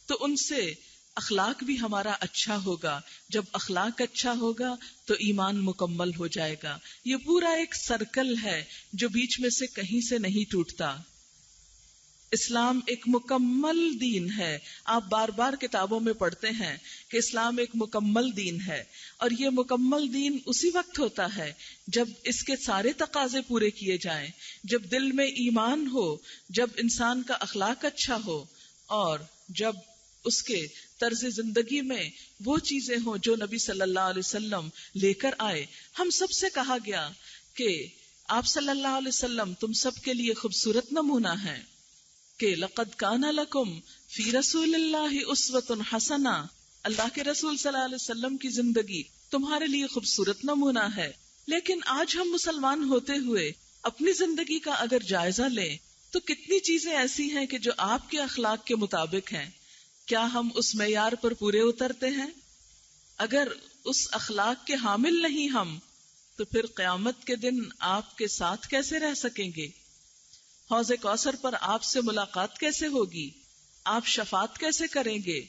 تو ان سے اخلاق بھی ہمارا اچھا ہوگا. جب اخلاق اچھا ہوگا تو ایمان مکمل ہو جائے گا. یہ پورا ایک سرکل ہے جو بیچ میں سے کہیں سے نہیں ٹوٹتا. اسلام ایک مکمل دین ہے. آپ بار بار کتابوں میں پڑھتے ہیں کہ اسلام ایک مکمل دین ہے، اور یہ مکمل دین اسی وقت ہوتا ہے جب اس کے سارے تقاضے پورے کیے جائیں، جب دل میں ایمان ہو، جب انسان کا اخلاق اچھا ہو، اور جب اس کے طرز زندگی میں وہ چیزیں ہوں جو نبی صلی اللہ علیہ وسلم لے کر آئے. ہم سب سے کہا گیا کہ آپ صلی اللہ علیہ وسلم تم سب کے لیے خوبصورت نمونہ ہیں، کہ لقد کان لکم فی رسول اللہ اسوۃ حسنہ. اللہ کے رسول صلی اللہ علیہ وسلم کی زندگی تمہارے لیے خوبصورت نمونہ ہے. لیکن آج ہم مسلمان ہوتے ہوئے اپنی زندگی کا اگر جائزہ لیں تو کتنی چیزیں ایسی ہیں کہ جو آپ کے اخلاق کے مطابق ہیں. کیا ہم اس معیار پر پورے اترتے ہیں؟ اگر اس اخلاق کے حامل نہیں ہم، تو پھر قیامت کے دن آپ کے ساتھ کیسے رہ سکیں گے؟ حوض کوثر پر آپ سے ملاقات کیسے ہوگی؟ آپ شفاعت کیسے کریں گے؟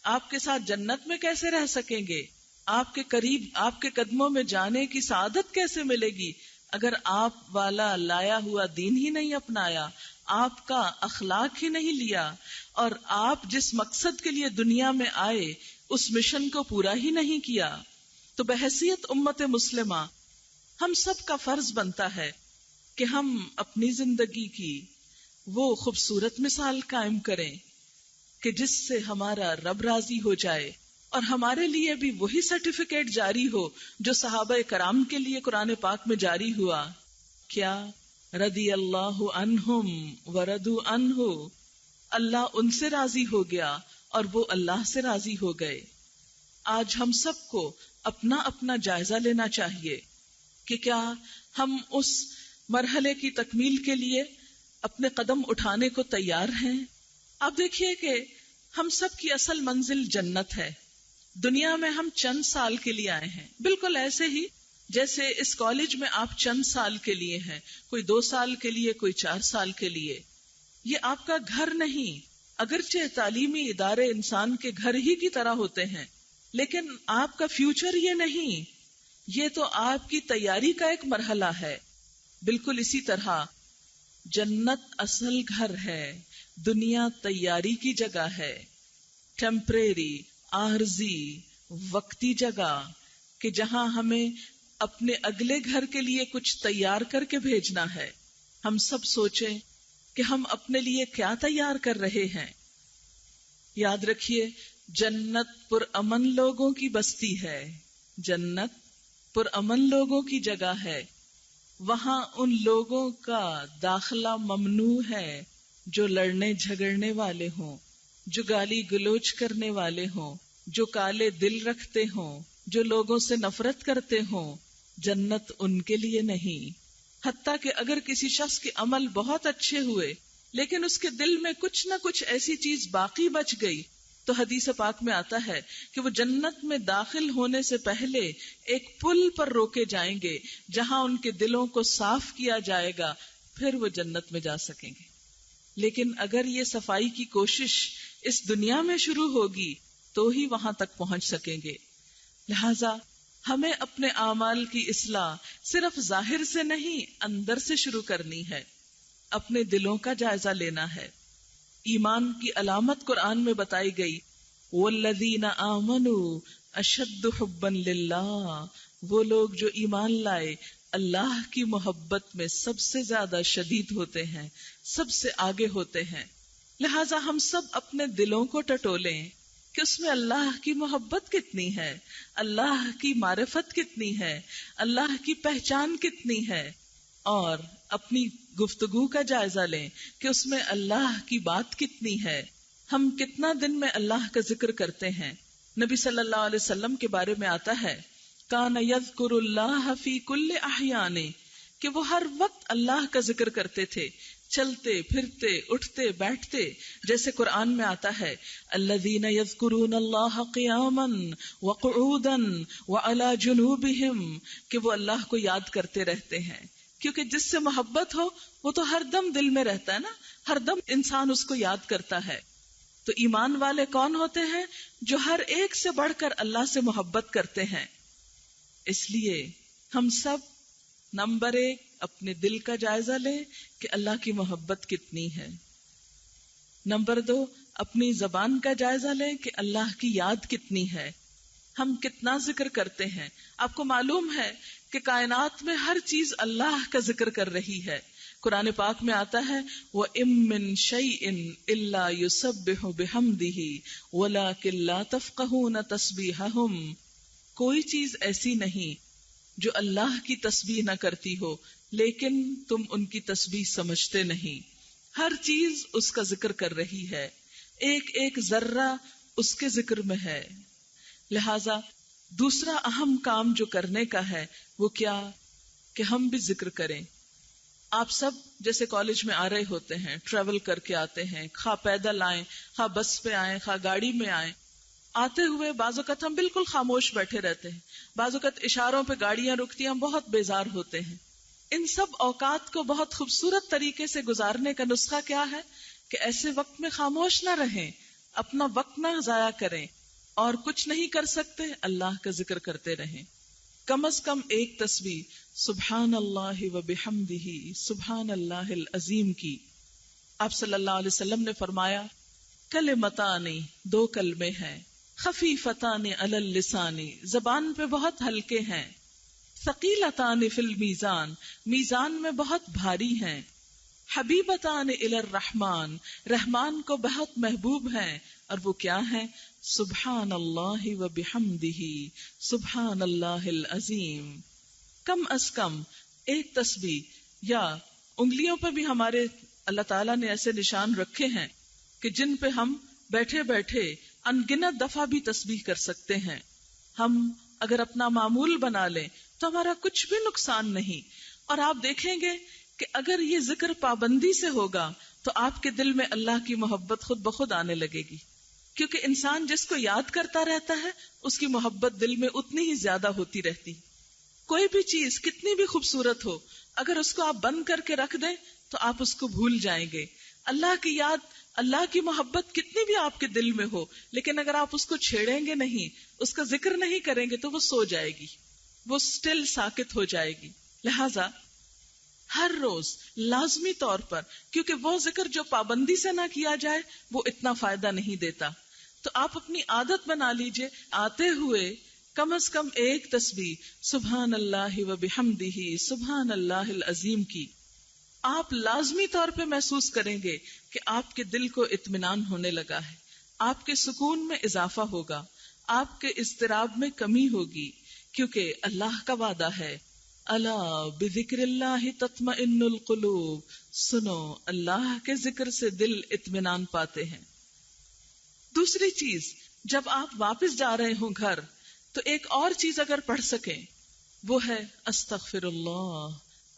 آپ کے ساتھ جنت میں کیسے رہ سکیں گے؟ آپ کے قریب آپ کے قدموں میں جانے کی سعادت کیسے ملے گی اگر آپ والا لایا ہوا دین ہی نہیں اپنایا، آپ کا اخلاق ہی نہیں لیا، اور آپ جس مقصد کے لیے دنیا میں آئے اس مشن کو پورا ہی نہیں کیا؟ تو بحیثیت امت مسلمہ ہم سب کا فرض بنتا ہے کہ ہم اپنی زندگی کی وہ خوبصورت مثال قائم کریں کہ جس سے ہمارا رب راضی ہو جائے، اور ہمارے لیے بھی وہی سرٹیفکیٹ جاری ہو جو صحابہ کرام کے لیے قرآن پاک میں جاری ہوا. کیا؟ رضی اللہ عنہم ورضوا عنہ. اللہ ان سے راضی ہو گیا اور وہ اللہ سے راضی ہو گئے. آج ہم سب کو اپنا اپنا جائزہ لینا چاہیے کہ کیا ہم اس مرحلے کی تکمیل کے لیے اپنے قدم اٹھانے کو تیار ہیں؟ آپ دیکھیے کہ ہم سب کی اصل منزل جنت ہے. دنیا میں ہم چند سال کے لیے آئے ہیں، بالکل ایسے ہی جیسے اس کالج میں آپ چند سال کے لیے ہیں، کوئی 2 سال کے لیے، کوئی 4 سال کے لیے. یہ آپ کا گھر نہیں. اگرچہ تعلیمی ادارے انسان کے گھر ہی کی طرح ہوتے ہیں، لیکن آپ کا فیوچر یہ نہیں، یہ تو آپ کی تیاری کا ایک مرحلہ ہے. بالکل اسی طرح جنت اصل گھر ہے، دنیا تیاری کی جگہ ہے، ٹیمپریری، عارضی، وقتی جگہ، کہ جہاں ہمیں اپنے اگلے گھر کے لیے کچھ تیار کر کے بھیجنا ہے. ہم سب سوچیں کہ ہم اپنے لیے کیا تیار کر رہے ہیں. یاد رکھیے، جنت پرامن لوگوں کی بستی ہے، جنت پرامن لوگوں کی جگہ ہے. وہاں ان لوگوں کا داخلہ ممنوع ہے جو لڑنے جھگڑنے والے ہوں، جو گالی گلوچ کرنے والے ہوں، جو کالے دل رکھتے ہوں، جو لوگوں سے نفرت کرتے ہوں. جنت ان کے لیے نہیں. حتیٰ کہ اگر کسی شخص کے عمل بہت اچھے ہوئے لیکن اس کے دل میں کچھ نہ کچھ ایسی چیز باقی بچ گئی، تو حدیث پاک میں آتا ہے کہ وہ جنت میں داخل ہونے سے پہلے ایک پل پر روکے جائیں گے جہاں ان کے دلوں کو صاف کیا جائے گا، پھر وہ جنت میں جا سکیں گے. لیکن اگر یہ صفائی کی کوشش اس دنیا میں شروع ہوگی تو ہی وہاں تک پہنچ سکیں گے. لہذا ہمیں اپنے اعمال کی اصلاح صرف ظاہر سے نہیں، اندر سے شروع کرنی ہے. اپنے دلوں کا جائزہ لینا ہے. ایمان کی علامت قرآن میں بتائی گئی، والذین آمنوا اشد حبا للہ. وہ لوگ جو ایمان لائے اللہ کی محبت میں سب سے زیادہ شدید ہوتے ہیں، سب سے آگے ہوتے ہیں. لہٰذا ہم سب اپنے دلوں کو ٹٹولیں کہ اس میں اللہ کی محبت کتنی ہے، اللہ کی معرفت کتنی ہے، اللہ کی پہچان کتنی ہے. اور اپنی گفتگو کا جائزہ لیں کہ اس میں اللہ کی بات کتنی ہے، ہم کتنا دن میں اللہ کا ذکر کرتے ہیں. نبی صلی اللہ علیہ وسلم کے بارے میں آتا ہے کان یذکر اللہ فی کل احیان، کہ وہ ہر وقت اللہ کا ذکر کرتے تھے، چلتے پھرتے اٹھتے بیٹھتے. جیسے قرآن میں آتا ہے الذین یذکرون اللہ قیاما وقعودا وعلی جنوبہم، کہ وہ اللہ کو یاد کرتے رہتے ہیں. کیونکہ جس سے محبت ہو وہ تو ہر دم دل میں رہتا ہے نا، ہر دم انسان اس کو یاد کرتا ہے. تو ایمان والے کون ہوتے ہیں؟ جو ہر ایک سے بڑھ کر اللہ سے محبت کرتے ہیں. اس لیے ہم سب نمبر 1 اپنے دل کا جائزہ لیں کہ اللہ کی محبت کتنی ہے. نمبر 2 اپنی زبان کا جائزہ لیں کہ اللہ کی یاد کتنی ہے، ہم کتنا ذکر کرتے ہیں. آپ کو معلوم ہے کہ کائنات میں ہر چیز اللہ کا ذکر کر رہی ہے. قرآن پاک میں آتا ہے وَإِن مِّن شَيْءٍ إِلَّا يُسَبِّحُ بِحَمْدِهِ وَلَكِن لَّا تَفْقَهُونَ تَسْبِيحَهُمْ، کوئی چیز ایسی نہیں جو اللہ کی تسبیح نہ کرتی ہو لیکن تم ان کی تسبیح سمجھتے نہیں. ہر چیز اس کا ذکر کر رہی ہے، ایک ایک ذرہ اس کے ذکر میں ہے. لہذا دوسرا اہم کام جو کرنے کا ہے وہ کیا کہ ہم بھی ذکر کریں. آپ سب جیسے کالج میں آ رہے ہوتے ہیں، ٹریول کر کے آتے ہیں، خواہ پیدل آئیں، خواہ بس پہ آئیں، خواہ گاڑی میں آئیں. آتے ہوئے بعض اوقات ہم بالکل خاموش بیٹھے رہتے ہیں، بعض اوقات اشاروں پہ گاڑیاں رکتی ہیں، ہم بہت بیزار ہوتے ہیں. ان سب اوقات کو بہت خوبصورت طریقے سے گزارنے کا نسخہ کیا ہے کہ ایسے وقت میں خاموش نہ رہیں، اپنا وقت نہ ضائع کریں، اور کچھ نہیں کر سکتے اللہ کا ذکر کرتے رہیں. کم از کم ایک تسبیح سبحان اللہ و بحمدہ سبحان اللہ العظیم کی. آپ صلی اللہ علیہ وسلم نے فرمایا کلمتان، 2 کلمے ہیں، خفیفتان علی اللسان، زبان پہ بہت ہلکے ہیں، ثقیلتان فی المیزان، میزان میں بہت بھاری ہیں، حبیبتان الی الرحمن، رحمان کو بہت محبوب ہیں. اور وہ کیا ہیں؟ سبحان اللہ و بحمدہ سبحان اللہ العظیم. کم از کم ایک تسبیح، یا انگلیوں پہ بھی ہمارے اللہ تعالیٰ نے ایسے نشان رکھے ہیں کہ جن پہ ہم بیٹھے بیٹھے انگنت دفعہ بھی تسبیح کر سکتے ہیں. ہم اگر اپنا معمول بنا لیں تو ہمارا کچھ بھی نقصان نہیں. اور آپ دیکھیں گے کہ اگر یہ ذکر پابندی سے ہوگا تو آپ کے دل میں اللہ کی محبت خود بخود آنے لگے گی. کیونکہ انسان جس کو یاد کرتا رہتا ہے اس کی محبت دل میں اتنی ہی زیادہ ہوتی رہتی. کوئی بھی چیز کتنی بھی خوبصورت ہو، اگر اس کو آپ بند کر کے رکھ دیں تو آپ اس کو بھول جائیں گے. اللہ کی یاد، اللہ کی محبت کتنی بھی آپ کے دل میں ہو، لیکن اگر آپ اس کو چھیڑیں گے نہیں، اس کا ذکر نہیں کریں گے تو وہ سو جائے گی، وہ سٹل ساکت ہو جائے گی. لہذا ہر روز لازمی طور پر، کیونکہ وہ ذکر جو پابندی سے نہ کیا جائے وہ اتنا فائدہ نہیں دیتا، تو آپ اپنی عادت بنا لیجئے آتے ہوئے کم از کم ایک تسبیح سبحان اللہ و بحمدہ سبحان اللہ العظیم کی. آپ لازمی طور پہ محسوس کریں گے کہ آپ کے دل کو اطمینان ہونے لگا ہے، آپ کے سکون میں اضافہ ہوگا، آپ کے اضطراب میں کمی ہوگی. کیونکہ اللہ کا وعدہ ہے الا بذکر اللہ تطمئن القلوب، سنو اللہ کے ذکر سے دل اطمینان پاتے ہیں. دوسری چیز، جب آپ واپس جا رہے ہوں گھر تو ایک اور چیز اگر پڑھ سکیں وہ ہے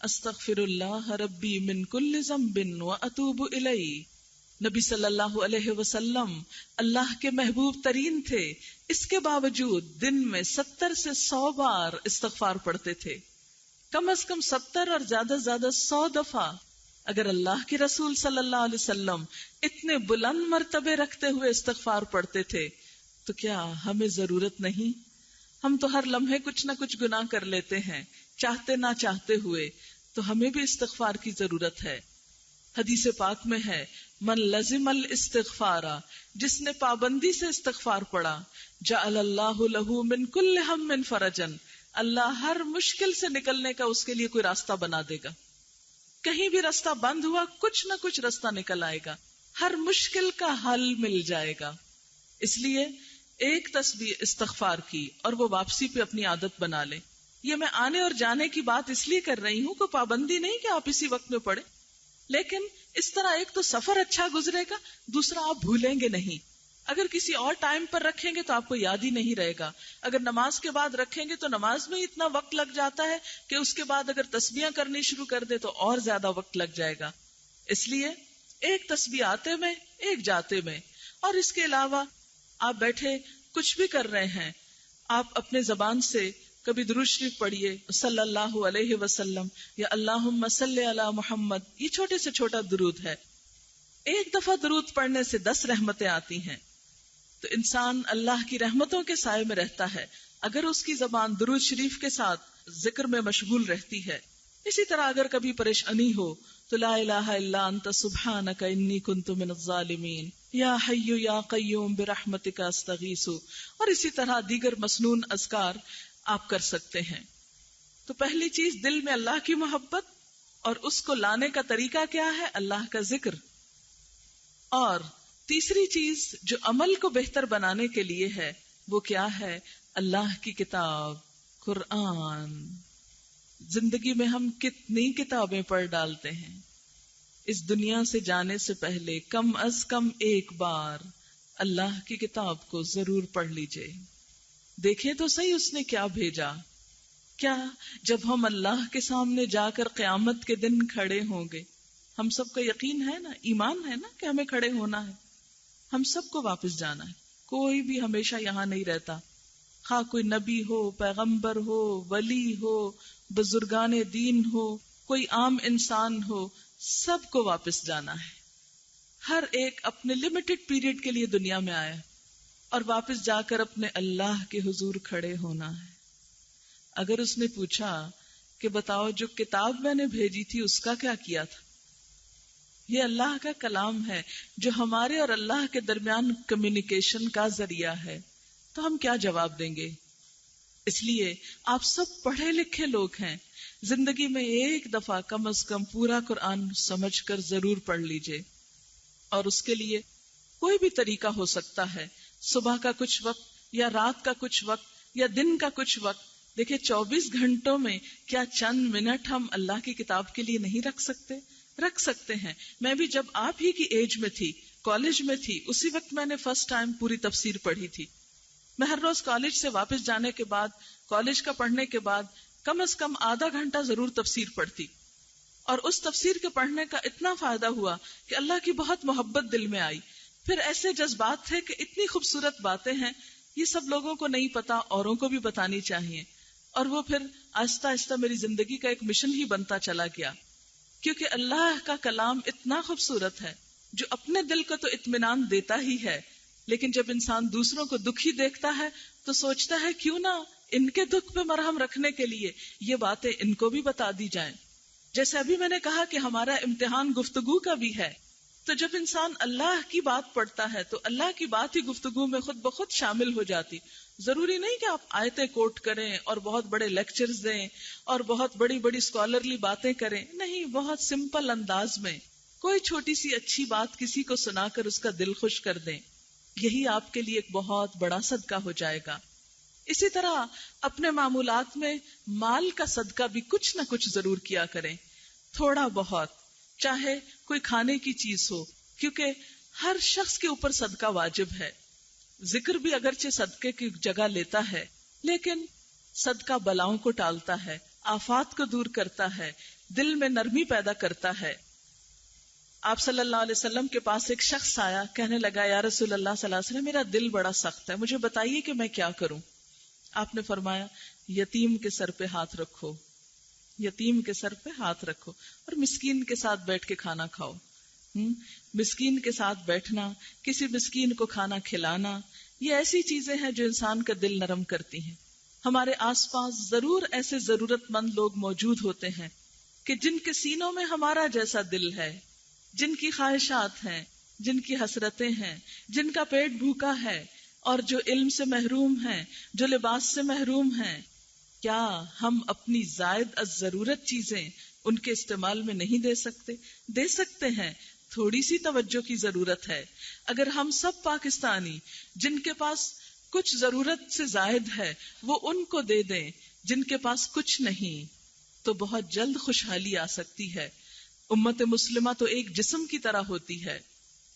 استغفر اللہ ربی من کل ذنب واتوب الیہ. نبی صلی اللہ علیہ وسلم اللہ کے محبوب ترین تھے، اس کے باوجود دن میں 70 سے 100 بار استغفار پڑھتے تھے. کم از کم 70 اور زیادہ سے زیادہ 100 دفعہ. اگر اللہ کے رسول صلی اللہ علیہ وسلم اتنے بلند مرتبے رکھتے ہوئے استغفار پڑھتے تھے تو کیا ہمیں ضرورت نہیں؟ ہم تو ہر لمحے کچھ نہ کچھ گناہ کر لیتے ہیں، چاہتے نہ چاہتے ہوئے، تو ہمیں بھی استغفار کی ضرورت ہے. حدیث پاک میں ہے من لزم الاستغفار، جس نے پابندی سے استغفار پڑھا، جعل اللہ لہ من کل ہم فرجا، اللہ ہر مشکل سے نکلنے کا اس کے لیے کوئی راستہ بنا دے گا. کہیں بھی راستہ بند ہوا، کچھ نہ کچھ راستہ نکل آئے گا، ہر مشکل کا حل مل جائے گا. اس لیے ایک تسبیح استغفار کی اور وہ واپسی پہ اپنی عادت بنا لیں. یہ میں آنے اور جانے کی بات اس لیے کر رہی ہوں، کوئی پابندی نہیں کہ آپ اسی وقت میں پڑھیں، لیکن اس طرح ایک تو سفر اچھا گزرے گا، دوسرا آپ بھولیں گے نہیں۔ اگر کسی اور ٹائم پر رکھیں گے تو آپ کو یاد ہی نہیں رہے گا، اگر نماز کے بعد رکھیں گے تو نماز میں اتنا وقت لگ جاتا ہے کہ اس کے بعد اگر تسبیحاں کرنی شروع کر دے تو اور زیادہ وقت لگ جائے گا۔ اس لیے ایک تسبیح آتے میں، ایک جاتے میں، اور اس کے علاوہ آپ بیٹھے کچھ بھی کر رہے ہیں، آپ اپنے زبان سے کبھی درود شریف پڑھیے صلی اللہ علیہ وسلم یا اللہم صلی علی محمد، یہ چھوٹے سے چھوٹا درود ہے۔ ایک دفعہ درود پڑھنے سے 10 رحمتیں آتی ہیں، تو انسان اللہ کی رحمتوں کے سائے میں رہتا ہے اگر اس کی زبان درود شریف کے ساتھ ذکر میں مشغول رہتی ہے۔ اسی طرح اگر کبھی پریشانی ہو تو لا الہ الا انت سبحانک انی کنت من الظالمین، یا حی یا قیوم برحمتک استغیث، اور اسی طرح دیگر مسنون اذکار آپ کر سکتے ہیں۔ تو پہلی چیز دل میں اللہ کی محبت، اور اس کو لانے کا طریقہ کیا ہے؟ اللہ کا ذکر۔ اور تیسری چیز جو عمل کو بہتر بنانے کے لیے ہے وہ کیا ہے؟ اللہ کی کتاب قرآن۔ زندگی میں ہم کتنی کتابیں پڑھ ڈالتے ہیں، اس دنیا سے جانے سے پہلے کم از کم ایک بار اللہ کی کتاب کو ضرور پڑھ لیجئے، دیکھیں تو صحیح اس نے کیا بھیجا۔ کیا جب ہم اللہ کے سامنے جا کر قیامت کے دن کھڑے ہوں گے، ہم سب کا یقین ہے نا، ایمان ہے نا کہ ہمیں کھڑے ہونا ہے، ہم سب کو واپس جانا ہے، کوئی بھی ہمیشہ یہاں نہیں رہتا، خواہ کوئی نبی ہو، پیغمبر ہو، ولی ہو، بزرگان دین ہو، کوئی عام انسان ہو، سب کو واپس جانا ہے۔ ہر ایک اپنے لمیٹڈ پیریڈ کے لیے دنیا میں آیا اور واپس جا کر اپنے اللہ کے حضور کھڑے ہونا ہے۔ اگر اس نے پوچھا کہ بتاؤ جو کتاب میں نے بھیجی تھی اس کا کیا کیا تھا، یہ اللہ کا کلام ہے جو ہمارے اور اللہ کے درمیان کمیونیکیشن کا ذریعہ ہے، تو ہم کیا جواب دیں گے؟ اس لیے آپ سب پڑھے لکھے لوگ ہیں، زندگی میں ایک دفعہ کم از کم پورا قرآن سمجھ کر ضرور پڑھ لیجئے، اور اس کے لیے کوئی بھی طریقہ ہو سکتا ہے، صبح کا کچھ وقت یا رات کا کچھ وقت یا دن کا کچھ وقت۔ دیکھیں 24 گھنٹوں میں کیا چند منٹ ہم اللہ کی کتاب کے لیے نہیں رکھ سکتے ہیں؟ میں بھی جب آپ ہی کی ایج میں تھی، کالج میں تھی، اسی وقت میں نے فرسٹ ٹائم پوری تفسیر پڑھی تھی۔ میں ہر روز کالج سے واپس جانے کے بعد، کالج کا پڑھنے کے بعد کم از کم آدھا گھنٹہ ضرور تفسیر پڑھتی، اور اس تفسیر کے پڑھنے کا اتنا فائدہ ہوا کہ اللہ کی بہت محبت دل میں آئی۔ پھر ایسے جذبات تھے کہ اتنی خوبصورت باتیں ہیں، یہ سب لوگوں کو نہیں پتا، اوروں کو بھی بتانی چاہیے، اور وہ پھر آہستہ آہستہ میری زندگی کا ایک مشن ہی بنتا چلا گیا، کیونکہ اللہ کا کلام اتنا خوبصورت ہے جو اپنے دل کو تو اطمینان دیتا ہی ہے، لیکن جب انسان دوسروں کو دکھی دیکھتا ہے تو سوچتا ہے کیوں نہ ان کے دکھ پہ مرہم رکھنے کے لیے یہ باتیں ان کو بھی بتا دی جائیں۔ جیسے ابھی میں نے کہا کہ ہمارا امتحان گفتگو کا بھی ہے، تو جب انسان اللہ کی بات پڑھتا ہے تو اللہ کی بات ہی گفتگو میں خود بخود شامل ہو جاتی۔ ضروری نہیں کہ آپ آیتیں کوٹ کریں اور بہت بڑے لیکچرز دیں اور بہت بڑی بڑی اسکالرلی باتیں کریں، نہیں، بہت سمپل انداز میں کوئی چھوٹی سی اچھی بات کسی کو سنا کر اس کا دل خوش کر دیں، یہی آپ کے لیے ایک بہت بڑا صدقہ ہو جائے گا۔ اسی طرح اپنے معمولات میں مال کا صدقہ بھی کچھ نہ کچھ ضرور کیا کریں، تھوڑا بہت، چاہے کوئی کھانے کی چیز ہو، کیونکہ ہر شخص کے اوپر صدقہ واجب ہے۔ ذکر بھی اگرچہ صدقے کی جگہ لیتا ہے، لیکن صدقہ بلاؤں کو ٹالتا ہے، آفات کو دور کرتا ہے، دل میں نرمی پیدا کرتا ہے۔ آپ صلی اللہ علیہ وسلم کے پاس ایک شخص آیا، کہنے لگا یا رسول اللہ صلی اللہ علیہ وسلم، میرا دل بڑا سخت ہے، مجھے بتائیے کہ میں کیا کروں؟ آپ نے فرمایا یتیم کے سر پہ ہاتھ رکھو، یتیم کے سر پہ ہاتھ رکھو، اور مسکین کے ساتھ بیٹھ کے کھانا کھاؤ۔ مسکین کے ساتھ بیٹھنا، کسی مسکین کو کھانا کھلانا، یہ ایسی چیزیں ہیں جو انسان کا دل نرم کرتی ہیں۔ ہمارے آس پاس ضرور ایسے ضرورت مند لوگ موجود ہوتے ہیں کہ جن کے سینوں میں ہمارا جیسا دل ہے، جن کی خواہشات ہیں، جن کی حسرتیں ہیں، جن کا پیٹ بھوکا ہے، اور جو علم سے محروم ہیں، جو لباس سے محروم ہیں۔ کیا ہم اپنی زائد از ضرورت چیزیں ان کے استعمال میں نہیں دے سکتے؟ دے سکتے ہیں، تھوڑی سی توجہ کی ضرورت ہے۔ اگر ہم سب پاکستانی جن کے پاس کچھ ضرورت سے زائد ہے وہ ان کو دے دیں، جن کے پاس کچھ نہیں تو بہت جلد خوشحالی آ سکتی ہے. امت مسلمہ تو ایک جسم کی طرح ہوتی ہے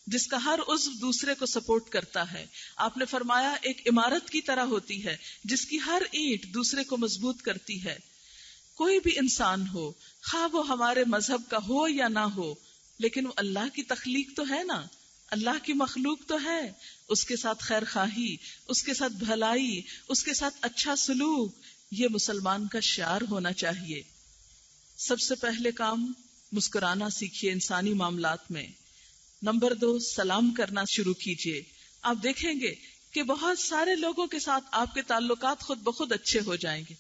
جس کا ہر عضو دوسرے کو سپورٹ کرتا ہے. آپ نے فرمایا ایک عمارت کی طرح ہوتی ہے جس کی ہر اینٹ دوسرے کو مضبوط کرتی ہے. کوئی بھی انسان ہو، خواہ وہ ہمارے مذہب کا ہو یا نہ ہو، لیکن وہ اللہ کی تخلیق تو ہے نا، اللہ کی مخلوق تو ہے. اس کے ساتھ خیر خواہی، اس کے ساتھ بھلائی، اس کے ساتھ اچھا سلوک، یہ مسلمان کا شعار ہونا چاہیے. سب سے پہلے کام مسکرانا سیکھیے انسانی معاملات میں. نمبر 2، سلام کرنا شروع کیجیے. آپ دیکھیں گے کہ بہت سارے لوگوں کے ساتھ آپ کے تعلقات خود بخود اچھے ہو جائیں گے.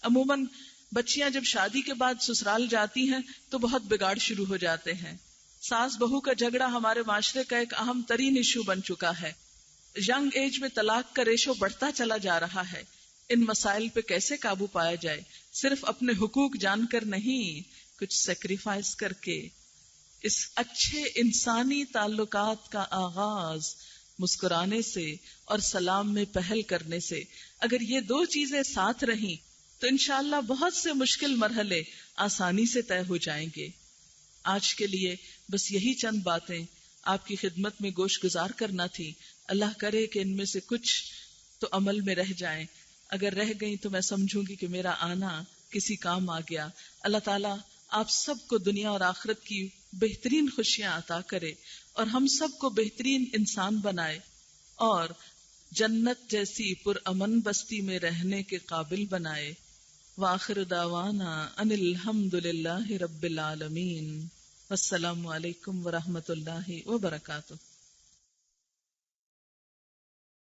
عموماً بچیاں جب شادی کے بعد سسرال جاتی ہیں تو بہت بگاڑ شروع ہو جاتے ہیں. ساس بہو کا جھگڑا ہمارے معاشرے کا ایک اہم ترین ایشو بن چکا ہے. ینگ ایج میں طلاق کا ریشو بڑھتا چلا جا رہا ہے. ان مسائل پہ کیسے قابو پایا جائے؟ صرف اپنے حقوق جان کر نہیں، کچھ سیکریفائس کر کے. اس اچھے انسانی تعلقات کا آغاز مسکرانے سے اور سلام میں پہل کرنے سے. اگر یہ 2 چیزیں ساتھ رہیں تو انشاءاللہ بہت سے مشکل مرحلے آسانی سے طے ہو جائیں گے. آج کے لیے بس یہی چند باتیں آپ کی خدمت میں گوش گزار کرنا تھی. اللہ کرے کہ ان میں سے کچھ تو عمل میں رہ جائیں. اگر رہ گئیں تو میں سمجھوں گی کہ میرا آنا کسی کام آ گیا. اللہ تعالیٰ آپ سب کو دنیا اور آخرت کی بہترین خوشیاں عطا کرے اور ہم سب کو بہترین انسان بنائے اور جنت جیسی پرامن بستی میں رہنے کے قابل بنائے. وآخر دعوانا ان الحمدللہ رب العالمین. والسلام علیکم ورحمۃ اللہ وبرکاتہ.